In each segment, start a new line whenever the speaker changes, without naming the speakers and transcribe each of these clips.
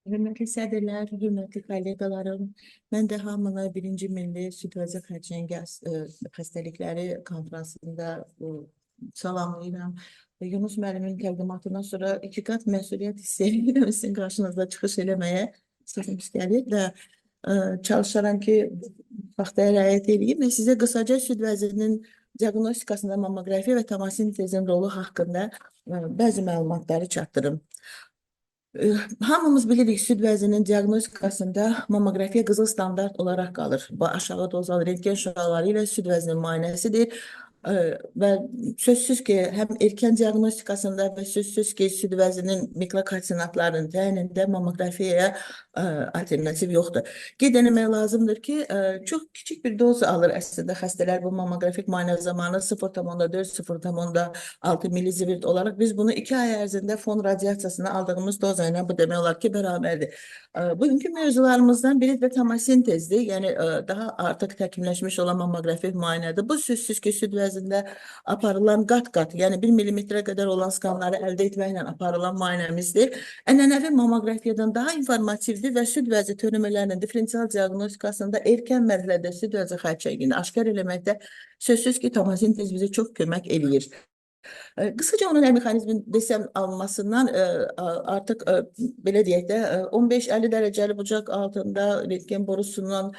Hörmətli sədrlər, hörmətli kolleqalarım, mən də hamını birinci Milli Süd və Xərçəngə xəstəlikləri konfransında salamlayıram. Yunus müəllimin təqdimatından sonra iki qat məsuliyyət hiss edirəm sizin qarşınızda çıxış eləməyə səsim istəyir və çalışaram ki, vaxta riayət edeyim və sizə qısaca süd vəzirinin diaqnostikasında mammoqrafiya və tomosintezin rolu haqqında bəzi məlumatları çatdırım. Hamımız bilirik, süd vəzinin diaqnostikasında mammografiya qızıl standart olaraq qalır. Bu aşağı dozalı rentgen şüaları ilə süd vəzinin müayinəsidir. Və sözsüz ki, həm erkən diaqnostikasında və sözsüz ki, süd vəzinin mikrokalsinatların təyinində mammografiyaya alternativ yoxdur. Qeyd etmək lazımdır ki, çox kiçik bir doz alır əslində xəstələr bu mammografik müayinə zamanı 0,4-0,6 milizivert olaraq biz bunu 2 ay ərzində fon radiasiyasını aldığımız doza ilə bu demək olar ki, bərabərdir. Bugünkü mövzularımızdan biri də tomosintezdir, yəni daha artıq təkmilləşmiş olan mammoqrafik müayinədir. Bu sözsüz ki, süd vəzində aparılan qat-qat, yəni 1 millimetrə qədər olan skanları əldə etməklə aparılan müayinəmizdir. Ənənəvi mammoqrafiyadan daha informativdir və süd vəzi tönəmələrinin diferensial diaqnostikasında erkən mərhələdə süd vəzi xərçəngini aşkar eləməkdə sözsüz ki, tomosintez bizə çox kömək eləyir. Qısaca onun mexanizmin desəm alınmasından artıq belə deyək də 15-50 dərəcəli bucaq altında rentgen borusundan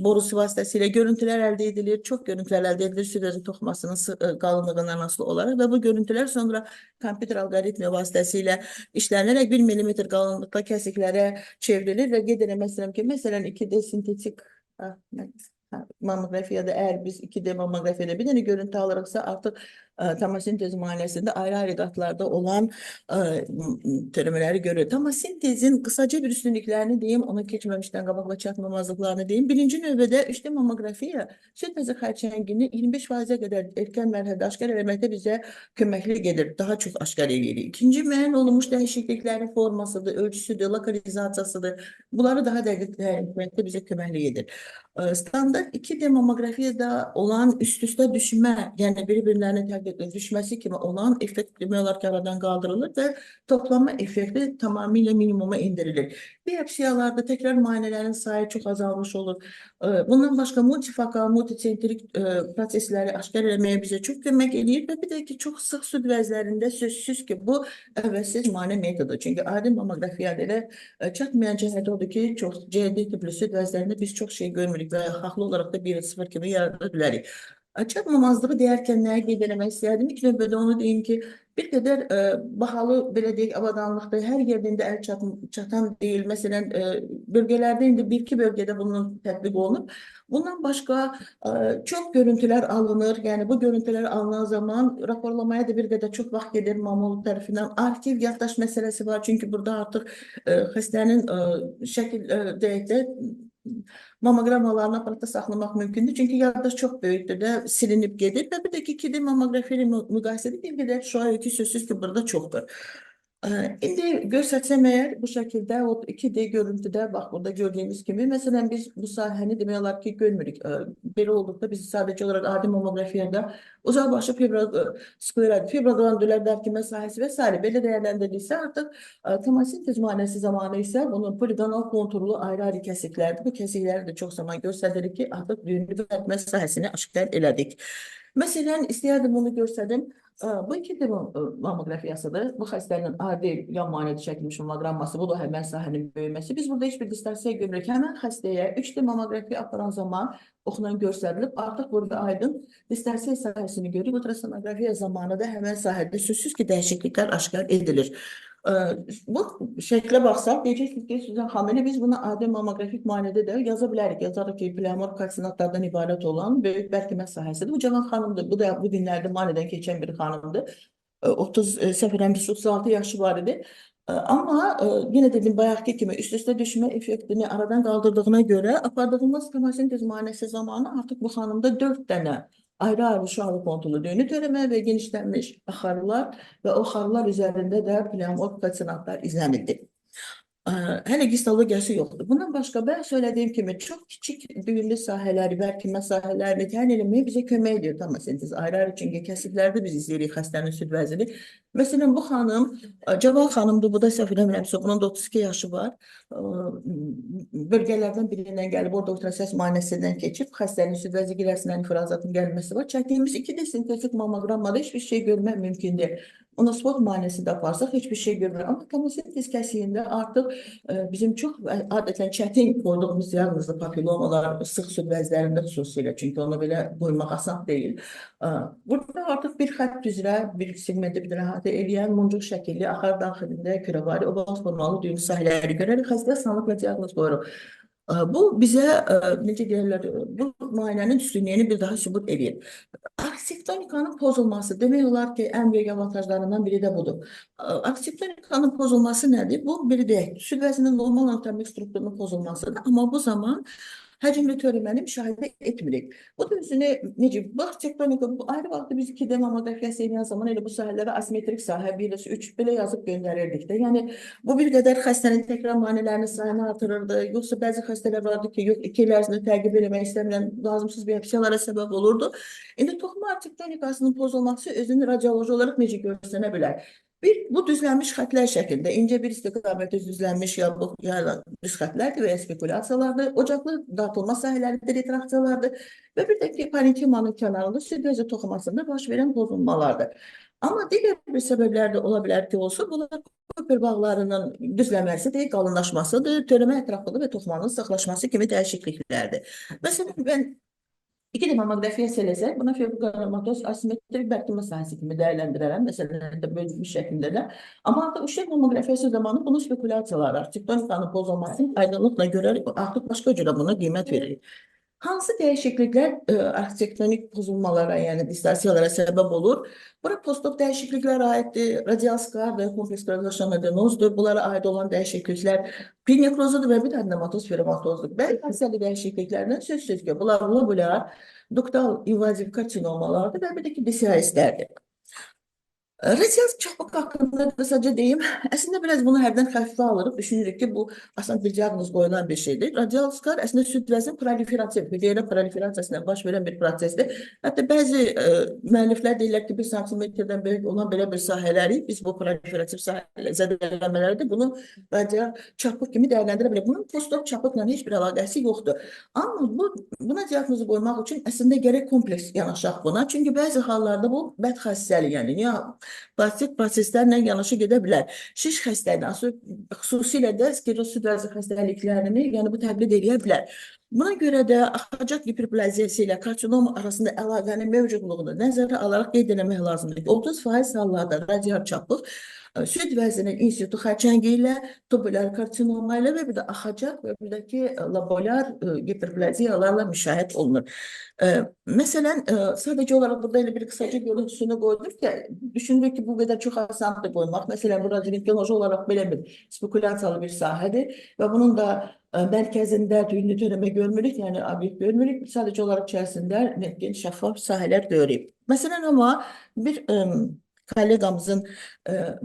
borusu vasitəsilə görüntülər əldə edilir. Çox görüntülər əldə edilir süd vəzi toxumasının qalınlığından asılı olaraq və bu görüntülər sonra kompüter alqoritmi vasitəsilə işlənərək 1 millimetr qalınlıqda kəsiklərə çevrilir və qeyd etmək istəyirəm ki, məsələn 2D sintetik mammografiyada əgər biz 2D mammografiyada bir dənə görüntü alırıqsa artıq tomosintez müayinəsində ayrı-ayrı qatlarda olan tönəmələri görürük. Tomosintezin qısaca bir üstünlüklərini deyim, ona keçməmişdən qabaq və çatmamazlıqlarını deyim. Birinci növbədə 3D mammografiya süd vəzi xərçəngini 25%-ə qədər erkən mərhələdə aşkar etməkdə bizə köməklik edir, daha çox aşkar edir. İkinci müəyyən olunmuş dəyişikliklərin formasıdır, ölçüsüdür, lokalizasiyasıdır. Bunları daha dəqiq təyin etməkdə bizə köməklik edir. Standart 2D mammografiyada olan üst-üstə düşmə, yəni bir-birlərinin təqdir düşməsi kimi olan effekt demək olar ki, aradan qaldırılır və toplanma effekti tamamilə minimuma indirilir. Biopsiyalarda təkrar müayinələrin sayı çox azalmış olur. Bundan başqa multifokal, multisentrik prosesləri aşkar etməyə bizə çox kömək edir və bir də ki, çox sıx süd vəzlərində sözsüz ki, bu əvvəlsiz müayinə metodu. Çünki adi mammografiyada elə çatmayan cəhət odur ki, çox CD tipli süd vəzlərində biz çox şey görmürük və haqlı olaraq da 1-0 kimi yarada bilərik. Çatmamazlığı deyərkən nəyə qeyd eləmək istəyərdim? İlk növbədə onu deyim ki, bir qədər bahalı, belə deyək, avadanlıqda hər yerdə əl çatan deyil. Məsələn, bölgələrdə indi bir-iki bölgədə bunun tətbiq olunub. Bundan başqa çox görüntülər alınır. Yəni, bu görüntülər alınan zaman raporlamaya da bir qədər çox vaxt gedir mamolog tərəfindən. Arxiv yaddaş məsələsi var. Çünki burada artıq xəstənin şəkil deyək də mammoqramalarını aparatda saxlamaq mümkündür. Çünki yaddaş çox böyükdür də silinib gedir və bir də ki, 2D mammoqrafiya ilə müqayisədə bir qədər şüa yükü sözsüz ki, burada çoxdur. İndi göstərsəm əgər bu şəkildə o 2D görüntüdə, bax burada gördüyümüz kimi, məsələn biz bu sahəni demək olar ki, görmürük. Belə olduqda biz sadəcə olaraq adi mammografiyada uzaqbaşı fibroglandülər bərkimə sahəsi və s. belə dəyərləndirilirsə, artıq tomosintez müayinəsi zamanı isə bunun poligonal konturlu ayrı-ayrı kəsiklərdir. Bu kəsikləri də çox zaman göstəririk ki, artıq düyünlü bərkimə sahəsini aşkar elədik. Məsələn, istəyərdim bunu göstərdim. Bu 2D mammografiyasıdır. Bu xəstənin adi yan müayinədə çəkilmiş mammogramması, bu da həmən sahənin böyüməsi. Biz burada heç bir distorsiya görmürük. Həmən xəstəyə 3D mammografiya aparan zaman oxunan göstərilib, artıq burada aydın distorsiya sahəsini görürük. Ultrasonografiya zamanı da həmən sahədə sözsüz ki, dəyişikliklər aşkar edilir. Bu şəklə baxsaq, deyəcəksiniz ki, Süzən xanım, biz buna adi mammografik müayinədə də yaza bilərik. Yazarıq ki, pleomorf kalsinatlardan ibarət olan böyük bərkimə sahəsidir. Bu cavan xanımdır. Bu da bu günlərdə müayinədən keçən bir xanımdır. 36 yaşı var idi. Amma yenə dedim, bayaqki kimi üst-üstə düşmə effektini aradan qaldırdığına görə apardığımız tomosintez müayinəsi zamanı artıq bu xanımda 4 dənə ayrı-ayrı şüalı konturlu düyünü törəmə və genişlənmiş axarlar və o xarlar üzərində də pleomorf kalsinatlar izlənildi. Hələ histologiyası yoxdur. Bundan başqa mən söylədiyim kimi çox kiçik düyünlü sahələri, bərkimə sahələrini təyin etməyə bizə kömək edir tomosintez. Ayrı-ayrı çünki kəsiklərdə biz izləyirik xəstənin süd vəzini. Məsələn, bu xanım, cavan xanımdır, bu da səhv eləmirəmsə, bunun da 32 yaşı var. Bölgələrdən birindən gəlib, orada ultrases müayinəsindən keçib, xəstənin süd vəzi girəsindən ifrazatın gəlməsi var. Çəkdiyimiz 2D sintetik mammoqrammada heç bir şey görmək mümkün deyil. Onospot müayinəsi də aparsaq heç bir şey görmür. Amma tomosintez kəsiyində artıq bizim çox adətən çətin qoyduğumuz diaqnozlu papilomalar sıx süd vəzlərində xüsusilə, çünki onu belə qoymaq asan deyil. Burada artıq bir xətt üzrə bir segmenti bir əhatə edən muncuq şəkilli axar daxilində kürevari oval formalı düyün sahələri görərək xəstə sağlıqla diaqnoz qoyuruq. Bu bizə necə deyirlər, bu müayinənin üstünlüyünü bir daha sübut edir. Arxitektonika'nın pozulması demək olar ki, ən böyük avantajlarından biri də budur. Arxitektonika'nın pozulması nədir? Bu biri deyək, süd vəzinin normal anatomik strukturunun pozulmasıdır. Amma bu zaman həcmli törəməni müşahidə etmirik. Bu da üzünə necə? Bu arxitektonika ayrı vaxtda biz 2D mammografiyası edən zaman elə bu sahələrə asimetrik sahə 1-3 belə yazıb göndərirdik də. Yəni bu bir qədər xəstənin təkrar müayinələrinin sayını artırırdı. Yoxsa bəzi xəstələr vardı ki, yox 2 il ərzində təqib eləmək istəmirəm, lazımsız biopsiyalara səbəb olurdu. İndi toxuma arxitektonikasının pozulması özünü radioloji olaraq necə görsənə bilər? Bu düzlənmiş xətlər şəklində, incə bir istiqamətə düzlənmiş ya düz xətlərdir və ya spekulyasiyalardır, ocaqlı dartılma sahələridir, retraksiyalardır və bir də ki, parenkimanın kənarında süd vəzi toxumasında baş verən pozulmalardır. Amma digər bir səbəblər də ola bilər ki, olsa, bunlar Cooper bağlarının düzlənməsidir, qalınlaşmasıdır, törəmə ətraflığı və toxumanın sıxlaşması kimi dəyişikliklərdir. Məsələn, mən 2D mammografiya eləsək, buna fibrokardiomatoz asimetrik bərkimə sahəsi kimi dəyərləndirərəm, məsələn, bölünmüş şəklində də. Amma artıq uşaq mammografiyası zamanı bunun spekulyasiyaları, arxitektonika'nın pozulmasını aydınlıqla görərək, artıq başqa cürə buna qiymət veririk. Hansı dəyişikliklər arxitektonik pozulmalara, yəni distorsiyalara səbəb olur? Bura postop dəyişikliklərə aiddir, radial skardır, kompleks qrazlaşan adenozdur, bunlara aid olan dəyişikliklər pinekrozudur və bir adenomatoz fermatozdur. Bəzi xəstəlik dəyişikliklərindən sözsüz ki, bunlar lobular, duktal invaziv karsinomalardır və bir də ki, DCIS-lərdir. Radial çapıq haqqında qısaca deyim. Əslində biraz bunu hərdən xəfifə alırıq. Düşünürük ki, bu aslında bir diaqnoz qoyulan bir şeydir. Radial skar əslində süd vəzinin proliferasiya, hüceyrə proliferasiyasına baş verən bir prosesdir. Hətta bəzi müəlliflər deyirlər ki, 1 santimetrdən böyük olan belə bir sahələri, biz bu proliferativ zədələnmələri də bunu radial çapıq kimi dəyərləndirə bilərik. Bunun postop çapıqla heç bir əlaqəsi yoxdur. Amma buna diaqnozu qoymaq üçün əslində gərək kompleks yanaşaq buna. Çünki bəzi hallarda bu bədxassəli, yəni plastik proseslərlə yanaşı gedə bilər. Şiş xəstəliyi, xüsusilə də skleroz süd vəzi xəstəliklərini, yəni bu təbliğ edə bilər. Buna görə də axacaq hiperplaziyası ilə karsinom arasında əlaqənin mövcudluğunu nəzərə alaraq qeyd etmək lazımdır. 30% hallarda radial çapıq süd vəzinin institu xərçəngi ilə, tubulyar karsinoma ilə və bir də axacaq və bir də ki, lobulyar hiperplaziyalarla müşahidə olunur. Məsələn, sadəcə olaraq burada elə bir qısaca görüntüsünü qoyduk ki, düşündük ki, bu qədər çox asandır qoymaq. Məsələn, bu radioloji olaraq belə bir spekulyasiyalı bir sahədir və bunun da mərkəzində düyünlü törəmə görmürük, yəni obyekt görmürük. Sadəcə olaraq içərisində netgin, şəffaf sahələr görürük. Məsələn, amma bir kolleqamızın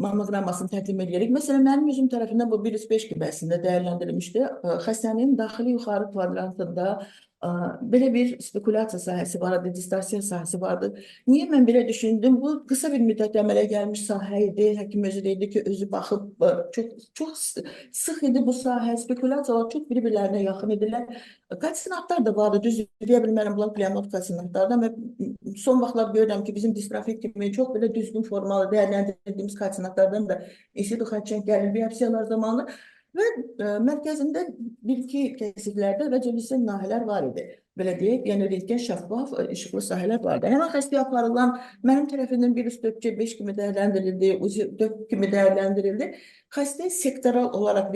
mammoqrammasını təqdim edirik. Məsələn, mənim üzüm tərəfindən bu 1-5 qibəsində dəyərləndirilmişdi. Xəstənin daxili yuxarı kvadrantında belə bir spekulyasiya sahəsi vardı, distorsiya sahəsi vardı. Niyə mən belə düşündüm? Bu qısa bir müddət əmələ gəlmiş sahə idi. Həkim özü deyildi ki, özü baxıb çox sıx idi bu sahə. Spekulyasiyalar çox bir-birlərinə yaxın edirlər. Kalsinatlar da vardı, düz deyə bilmərəm, bunlar pleomorf kalsinatlardan və son vaxtlar görürəm ki, bizim distrofik kimi çox belə düzgün formalı dəyərləndirdiyimiz kalsinatlardan da institu xərçəng gəlir biopsiyalar zamanı və mərkəzində bir-iki kəsiklərdə radiolüsin nahilər var idi. Belə deyək, yəni rentgen şəffaf, işıqlı sahələr vardı. Həmin xəstəyə aparılan mənim tərəfindən 1-4-5 kimi dəyərləndirildi, 4 kimi dəyərləndirildi. Xəstəyə sektoral olaraq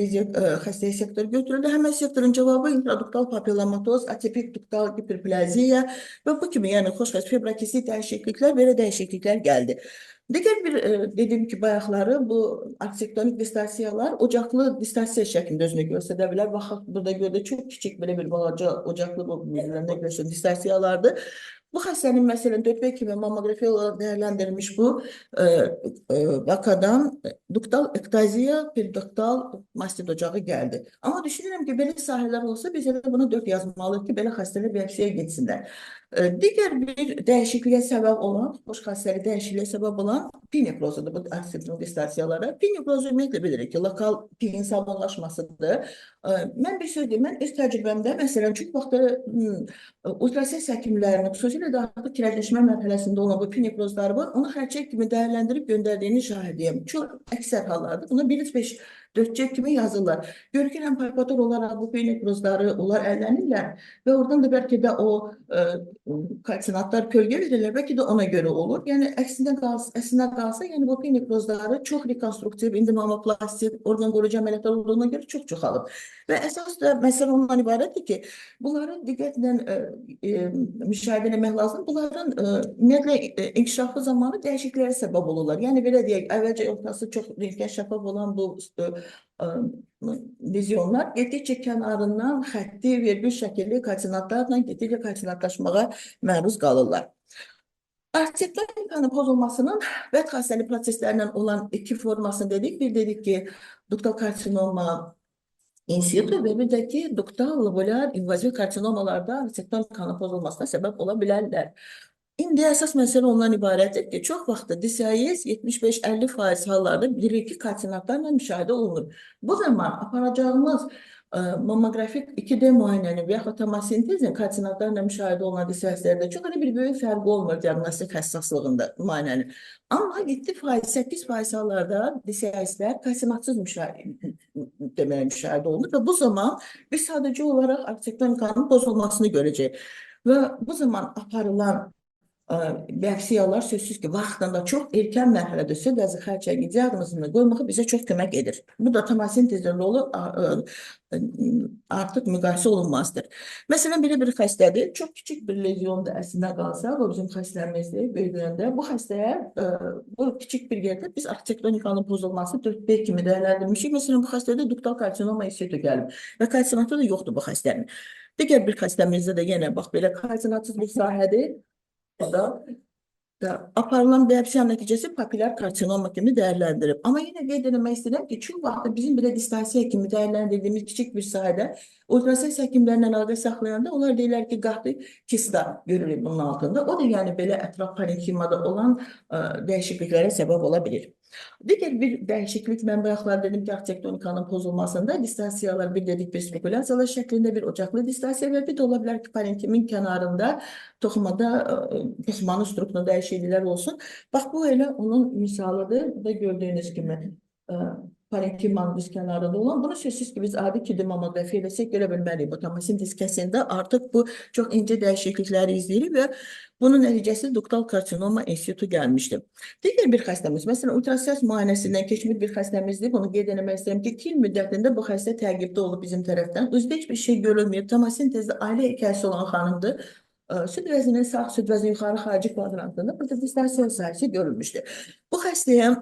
xəstəyə sektor götürüldü. Həmin sektorun cavabı intraduktal papillomatoz, atipik duktal hiperplaziya və bu kimi, yəni xoşxəst fibrokisit dəyişikliklər, belə dəyişikliklər gəldi. Digər bir, dediyim ki, bayaqları bu arxitektonik distorsiyalar ocaqlı distorsiya şəklində özünü göstərə bilər. Baxaq, burada gördük, çox kiçik belə bir balaca ocaqlı bu distorsiyalardır. Bu xəstənin məsələn 4B kimi mammografiya olaraq değerlendirilmiş bu e, vakadan duktal ektaziya, periductal mastit ocağı gəldi. Amma düşünürəm ki, belə sahələr olsa biz elə bunu 4 yazmalıyıq ki, belə xəstələr biopsiyaya getsinlər. Digər bir dəyişikliyə səbəb olan, xoş xəstəli dəyişikliyə səbəb olan pi nekrozudur bu aksiyon gestasiyalara. Pi nekrozu ümumiyyətlə bilirik ki, lokal piyin salmonlaşmasıdır. Mən bir söz deyim, mən öz təcrübəmdə, məsələn, çox vaxtı ultrasəs həkimlərinin, xüsusilə də artıq kirəcləşmə mərhələsində olan bu pi nekrozları var, onu xərçək kimi dəyərləndirib göndərdiyini şahidiyim. Çox əksər hallarda bunu 1-5 4C kimi yazırlar. Görür ki, həm palpator olaraq bu pi nekrozları onlar ələnirlər və oradan da bəlkə də o kalsinatlar kölgə verirlər, bəlkə də ona görə olur. Yəni əslində qalsa, yəni bu pi nekrozları çox rekonstruktiv, indi mamoplastik, orqan qoruyucu əməliyyatlar olduğuna görə çox çoxalıb. Və əsas da məsələ ondan ibarətdir ki, bunların diqqətlə müşahidə etmək lazım. Bunların ümumiyyətlə inkişafı zamanı dəyişikliklərə səbəb olurlar. Yəni belə deyək, əvvəlcə ortası çox rentgen şəffaf olan bu lezyonlar getdikcə kənarından xətti vergül şəkilli kalsinatlarla getdikcə kalsinatlaşmağa məruz qalırlar. Arterioskleroziyanın pozulmasının vəd xəstəlik proseslərindən olan iki formasını dedik. Bir dedik ki, duktal karsinoma in situ və bir də ki, duktal lobulyar invaziv karsinomalarda arterioskleroz kanı pozulmasına səbəb ola bilərlər. İndi əsas məsələ ondan ibarətdir ki, çox vaxtda DCIS 75-50% hallarda 1-2 kalsinatlarla müşahidə olunur. Bu zaman aparacağımız mammografik 2D müayinəni və yaxud tomosintezin kalsinatlarla müşahidə olunan DCIS-lərdə çox bir böyük fərqi olmur diaqnostik həssaslığında müayinənin. Amma 7%-8% hallarda DCIS-lər kalsinatsız müşahidə olunur və bu zaman biz sadəcə olaraq arterioskleroz kanının pozulmasını görəcəyik. Və bu zaman aparılan biopsiyalar sözsüz ki, vaxtında çox erkən mərhələdə süd-vəzi xərçəngi diaqnozunu qoymağı bizə çox kömək edir. Bu da tomosintezin rolu artıq müqayisə olunmazdır. Məsələn, belə bir xəstədir, çox kiçik bir lezyonda əslində qalsa, bu bizim xəstəmizdir, böyüdüyəndə, bu xəstəyə bu kiçik bir yerdə biz arterioskleroziyanın pozulması 4B kimi dəyərləndirmişik. Məsələn, bu xəstədə duktal karsinoma in situ gəlib və kalsinatı da yoxdur bu xəstənin. Digər bir xəstəmizdə də yenə bax belə kalsinatsız bir sahədir. O da aparılan biopsiya nəticəsi papilyar karsinoma kimi dəyərləndirib. Amma yenə qeyd etmək istəyirəm ki, çox vaxt bizim belə distansiya kimi dəyərləndirdiyimiz kiçik bir sahədə ultrasəs həkimlərlə əlaqə saxlayanda onlar deyirlər ki, qatı kista görülür bunun altında. O da yəni belə ətraf parenkimada olan dəyişikliklərə səbəb ola bilir. Digər bir dəyişiklik, mən bayaqlar dedim ki, arteriosklerikanın pozulmasında distansiyalar bir dedik bir spekülyasiyalar şəklində bir ocaqlı distansiya və bir də ola bilər ki, parenkimin kənarında toxumanın strukturunda dəyişikliklər olsun. Bax, bu elə onun misalıdır. Burada gördüyünüz kimi parenkimanın üst kənarında olan. Bunu sözsüz ki, biz adi 2D mammografiya eləsək görə bilməliyik. Bu tomosintez kəsində artıq bu çox incə dəyişiklikləri izləyirik və bunun nəticəsi duktal karsinoma in situ gəlmişdir. Digər bir xəstəmiz, məsələn, ultrasəs müayinəsindən keçmiş bir xəstəmizdir. Bunu qeyd etmək istəyirəm ki, 2 il müddətində bu xəstə təqibdə olub bizim tərəfdən. Özdə heç bir şey görülməyib. Tomosintezdə ailə hekayəsi olan xanımdır. Süd vəzinin sağ, süd vəzinin yuxarı xarici kvadrantında burada distansiya sahəsi görülmüşdür. Bu xəstəyə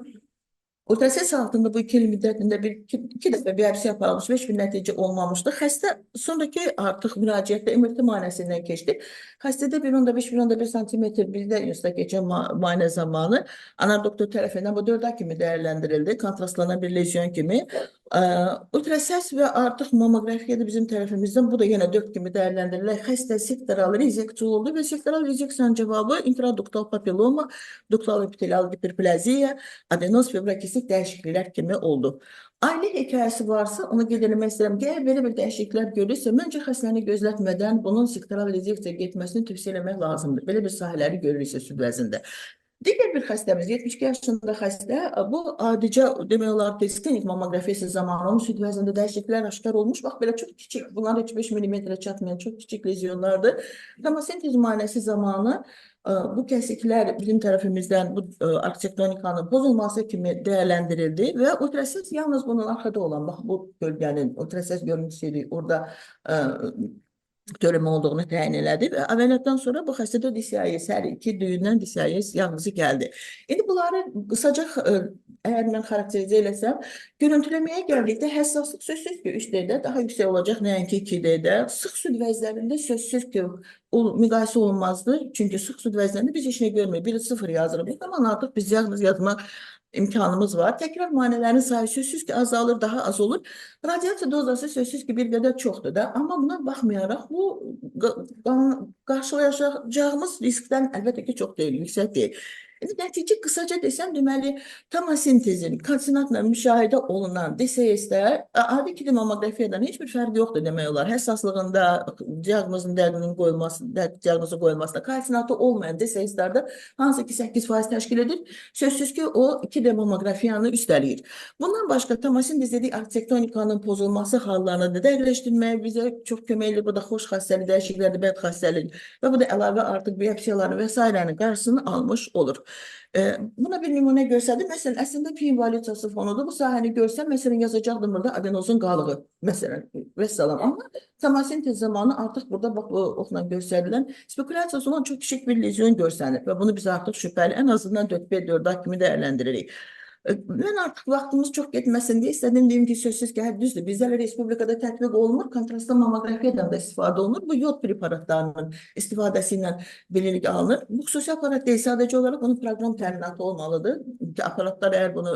ultrasəs altında bu 2 il müddətində iki dəfə biopsiya aparılmış, 5 bir nəticə olmamışdı. Xəstə sonraki artıq müraciətdə MRT müayinəsindən keçdi. Xəstədə 1,5-1,1 sm bizdə üstə keçən müayinə zamanı anar doktor tərəfindən bu 4A kimi dəyərləndirildi, kontrastlanan bir lezyon kimi. Ultrasəs və artıq mammografiyada bizim tərəfimizdən bu da yenə 4 kimi dəyərləndirilir. Xəstə sektoral rezeksiya oldu və sektoral rezeksiyanın cavabı intraduktal papilloma, duktal epitelial hiperplaziya, adenoz fibrokistik dəyişikliklər kimi oldu. Ailə hekayəsi varsa, onu qeyd etmək istəyirəm ki, əgər belə bir dəyişikliklər görürsə, məncə xəstəni gözlətmədən bunun sektoral rezeksiyaya getməsini tövsiyə etmək lazımdır. Belə bir sahələri görürsə süd vəzində. Digər bir xəstəmiz, 72 yaşında xəstə, bu adicə demək olar ki, klinik mammografiyası zamanı onun süd vəzində dəyişikliklər aşkar olmuş. Bax, belə çox kiçik, bunlar 3-5 mm çatmayan çox kiçik lezyonlardır. Tomosintez müayinəsi zamanı bu kəsiklər bizim tərəfimizdən bu arterioskleroziyanın pozulması kimi dəyərləndirildi və ultrasəs yalnız bunun arxada olan, bax bu bölgənin ultrasəs görüntüsüydü, orada törəmə olduğunu təyin elədi və əməliyyatdan sonra bu xəstədə DCIS, hər iki düyündən DCIS yanğısı gəldi. İndi bunları qısaca əgər mən xarakterizə eləsəm, görüntüləməyə gəldikdə həssaslıq sözsüz ki 3D-də daha yüksək olacaq, nəinki 2D-də. Sıx süd vəzlərində sözsüz ki müqayisə olunmazdı. Çünki sıx süd vəzlərində biz heç nə görmürük. Biri 0 yazırıq. Bir zaman artıq biz diaqnoz yazmaq imkanımız var. Təkrar müayinələrin sayı sözsüz ki azalır, daha az olur. Radiasiya dozası sözsüz ki bir qədər çoxdur da. Amma buna baxmayaraq bu qarşılayacağımız riskdən əlbəttə ki çox deyil, yüksək deyil. Nəticə qısaca desəm, deməli, tomosintezin koordinatla müşahidə olunan DCS-də adi kili mammoqrafiyadan heç bir fərqi yoxdur demək olar. Həssaslığında, diaqnozun dəqiqinin qoyulması, diaqnozu qoyulmasında, koordinatı olmayan DCS-lərdə hansı ki 8% təşkil edir, sözsüz ki o 2D mammoqrafiyanı üstələyir. Bundan başqa tomosintez dedik, arxitektonikanın pozulması hallarını da dəqiqləşdirməyə bizə çox kömək edir. Bu da xoş xəstəlik, dəyişikliklərdə bəd xəstəlik və bu da əlavə artıq biopsiyaların və s. qarşısını almış olur. Buna bir nümunə görsədim. Məsələn, əslində pi invalidiyası fonudur. Bu sahəni görsəm, məsələn, yazacaqdım burada adenozun qalığı. Məsələn, vəssalam. Amma tomosintez zamanı artıq burada bax, oxla göstərilən spekulyasiyası olan çox kiçik bir lezyon görsənir və bunu biz artıq şübhəli, ən azından 4B4A kimi dəyərləndiririk. Mən artıq vaxtımız çox getməsin deyə istədim deyim ki, sözsüz ki, düzdür. Bizdə Respublikada tətbiq olunur, kontrastlı mammoqrafiyadan da istifadə olunur. Bu yod preparatlarının istifadəsi ilə bilirik alınır. Bu xüsusi aparat deyil, sadəcə olaraq onun proqram təminatı olmalıdır. Aparatlar əgər bunu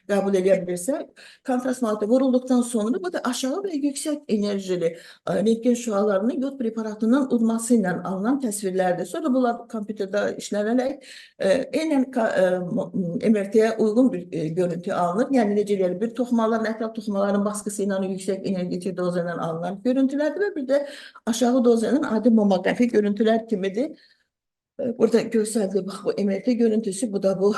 qəbul edə bilirsə, kontrast maddəsi vurulduqdan sonra bu da aşağı və yüksək enerjili rentgen şüalarının yod preparatının udması ilə alınan təsvirlərdir. Sonra bunlar kompüterdə işlənərək eynən MRT-yə uyğun bir görüntü alınır. Yəni necə deyirlər, bir toxumaların, ətraf toxumaların baskısı ilə yüksək energetik doza ilə alınan görüntülərdir və bir də aşağı doza ilə adi mammoqrafi görüntülər kimidir. Burada görsəldi, bax bu MRT görüntüsü, bu da bu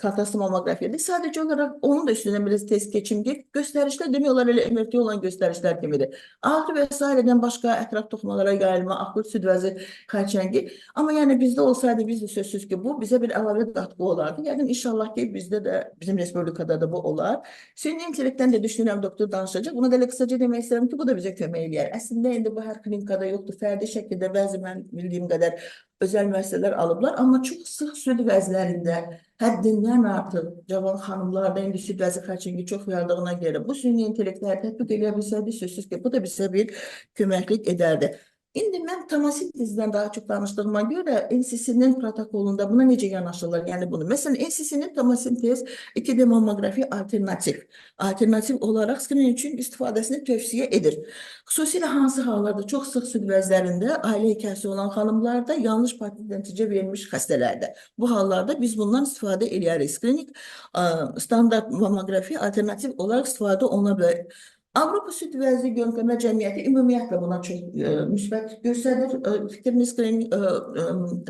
kontrastlı mammoqrafiyadır. Sadəcə olaraq onun da üstündən biraz test keçim ki, göstərişlər demək olar elə MRT olan göstərişlər kimidir. Ağrı və s. başqa ətraf toxumalara yayılma, akut süd vəzi xərçəngi. Amma yəni bizdə olsaydı, biz də sözsüz ki, bu bizə bir əlavə qatqı olardı. Yəni inşallah ki, bizdə də, bizim Respublikada da bu olar. Süni intellektdən də düşünürəm, doktor danışacaq. Buna da qısaca demək istəyirəm ki, bu da bizə kömək edir. Əslində indi bu hər klinikada yoxdur. Fərdi şəkildə bəzi mən bildiyim qədər özəl müəssisələr alıblar, amma çox sıx süd vəzlərində həddindən artıq cavan xanımlarda indi süd vəzi xərçəngi çox yardığına görə bu süni intellektləri tətbiq edə bilsəydi, sözsüz ki, bu da bizə bir köməklik edərdi. İndi mən tomosintezdən daha çox danışdığıma görə NCC-nin protokolunda buna necə yanaşırlar? Yəni bunu. Məsələn, NCC-nin tomosintez 2D mammoqrafi alternativ olaraq skrinin üçün istifadəsini tövsiyə edir. Xüsusilə hansı hallarda çox sıx süd vəzlərində, ailə hekayəsi olan xanımlarda, yanlış partit nəticə verilmiş xəstələrdə. Bu hallarda biz bundan istifadə edirik. Skrinik standart mammoqrafi alternativ olaraq istifadə oluna bilər. Avropa Süd Vəzi Görüntülənmə Cəmiyyəti ümumiyyətlə buna çox müsbət göstərir. Fikrimiz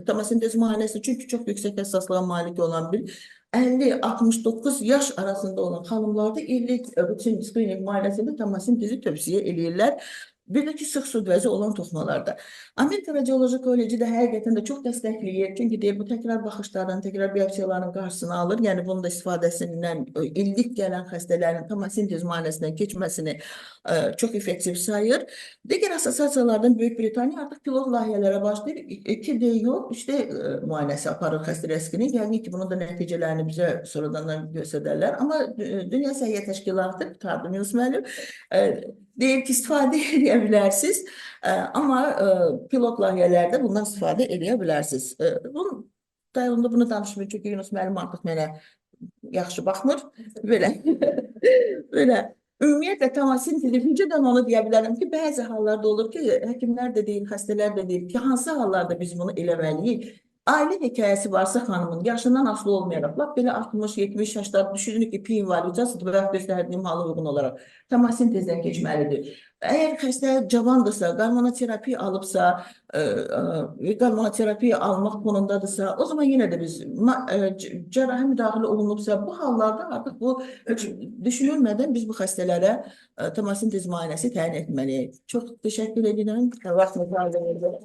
tomosintez müayinəsi çünki çox yüksək həssaslığa malik olan bir 50-69 yaş arasında olan xanımlarda illik rutin skrining müayinəsində tomosintezi tövsiyə edirlər. Bir də ki, sıx süd vəzi olan toxumalarda. Amerika Radioloji Kolleci də həqiqətən də çox dəstəkləyir. Çünki deyir, bu təkrar baxışların, təkrar biopsiyaların qarşısını alır. Yəni, bunun da istifadəsindən illik gələn xəstələrin tomosintez müayinəsindən keçməsini çox effektiv sayır. Digər assosiasiyalardan Böyük Britaniya artıq pilot layihələrə başlayır. 2D yox, 3D müayinəsi aparır xəstə riskini. Yəni ki, bunun da nəticələrini bizə sonradan göstərərlər. Amma Dünya Səhiyyə Təşkilatı, Tardım Yunus müəllim, deyir ki, istifadə edə bilərsiniz, amma pilot layihələrdə bundan istifadə edə bilərsiniz. Bunun dairində bunu danışmıyor, çünki Yunus müəllim artıq mənə yaxşı baxmır. Belə. Belə. Ümumiyyətlə, tomosintezi öncədən onu deyə bilərəm ki, bəzi hallarda olur ki, həkimlər də deyil, xəstələr də deyil ki, hansı hallarda biz bunu eləməliyik? Ailə hekayəsi varsa xanımın, yaşından asılı olmayaraq, belə 60-70 yaşlar düşünür ki, pi invalidiyası və göstərdiyim halı uyğun olaraq tomosintezdən keçməlidir. Əgər xəstə cavandırsa, qarmonoterapiya alıbsa, qarmonoterapiya almaq fonundadırsa, o zaman yenə də biz cərrahi müdaxilə olunubsa, bu hallarda artıq bu düşünülmədən biz bu xəstələrə tomosintez müayinəsi təyin etməliyik. Çox təşəkkür edirəm. Vaxtınızı aldım.